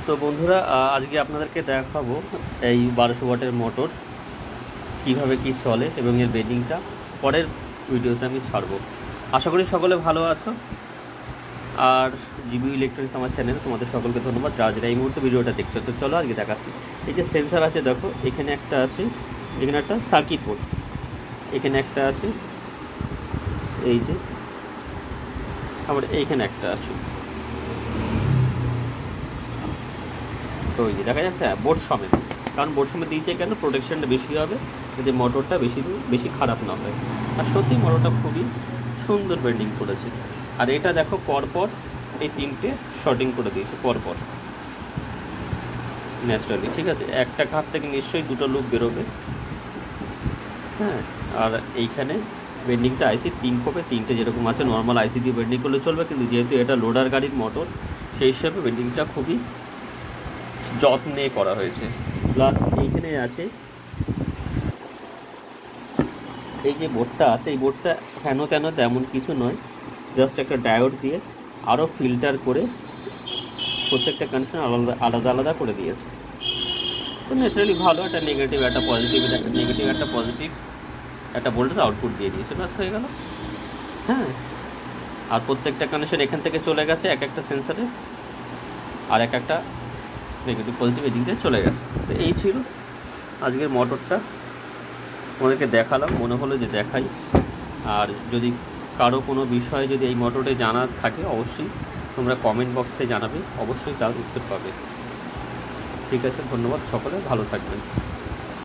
তো বন্ধুরা, আজকে আপনাদেরকে দেখাবো এই 1200 ওয়াটের মোটর কীভাবে কি চলে এবং এর বেডিংটা পরের ভিডিওতে আমি ছাড়বো। আশা করি সকলে ভালো আছো। আর জিবি ইলেকট্রনিক্স আমার চ্যানেলে তোমাদের সকলকে ধন্যবাদ, যারা এই মুহূর্তে ভিডিওটা দেখছো। তো চলো আজকে দেখাচ্ছি। এই যে সেন্সার আছে দেখো, এখানে একটা আছে, এখানে একটা সার্কিট বোর্ড, এখানে একটা আছে, এই যে আবার এইখানে একটা আছে। তো ওই যে দেখা যাচ্ছে বোর্ড সমেত, কারণ বোর্ড সমেত দিয়েছে কেন, প্রোটেকশনটা বেশি হবে যদি মোটরটা বেশি খারাপ না হয়। আর সত্যি মোটরটা খুবই সুন্দর বেন্ডিং করেছে। আর এটা দেখো পরপর এই তিনটে শর্টিং করে দিয়েছে পরপর ন্যাচারালি, ঠিক আছে। একটা কাপ থেকে নিশ্চয়ই দুটো লুপ বেরোবে, হ্যাঁ। আর এইখানে বেন্ডিংটা আইসি 3 কোপে 3টে যেরকম আছে, নর্মাল আইসি দিয়ে বেন্ডিং করলে চলবে, কিন্তু যেহেতু এটা লোডার গাড়ির মোটর সেই হিসাবে বেন্ডিংটা খুবই যত্নে করা হয়েছে। প্লাস এইখানে আছে এই যে বোর্ডটা আছে, এই বোর্ডটা কেন তেমন কিছু নয়, জাস্ট একটা ডায়োড দিয়ে আরও ফিল্টার করে প্রত্যেকটা কানেকশন আলাদা আলাদা করে দিয়েছে। তো ন্যাচারালি ভালো, একটা নেগেটিভ একটা পজিটিভ, নেগেটিভ একটা পজিটিভ একটা ভোল্টেজ আউটপুট দিয়ে দিয়েছে, ব্যাস হয়ে গেল, হ্যাঁ। আর প্রত্যেকটা কানেকশন এখান থেকে চলে গেছে এক একটা সেন্সারে, আর একটা নেগেটিভ পজিটিভ এদিক দিয়ে চলে গেছে। তো এই ছিল আজকের মোটরটা, তোমাদেরকে দেখালাম, মনে হলো যে দেখাই। আর যদি কারো কোনো বিষয়ে যদি এই মোটরে জানা থাকে, অবশ্যই তোমরা কমেন্ট বক্সে জানাবে, অবশ্যই তার উত্তর পাবে। ঠিক আছে, ধন্যবাদ, সকলে ভালো থাকবেন।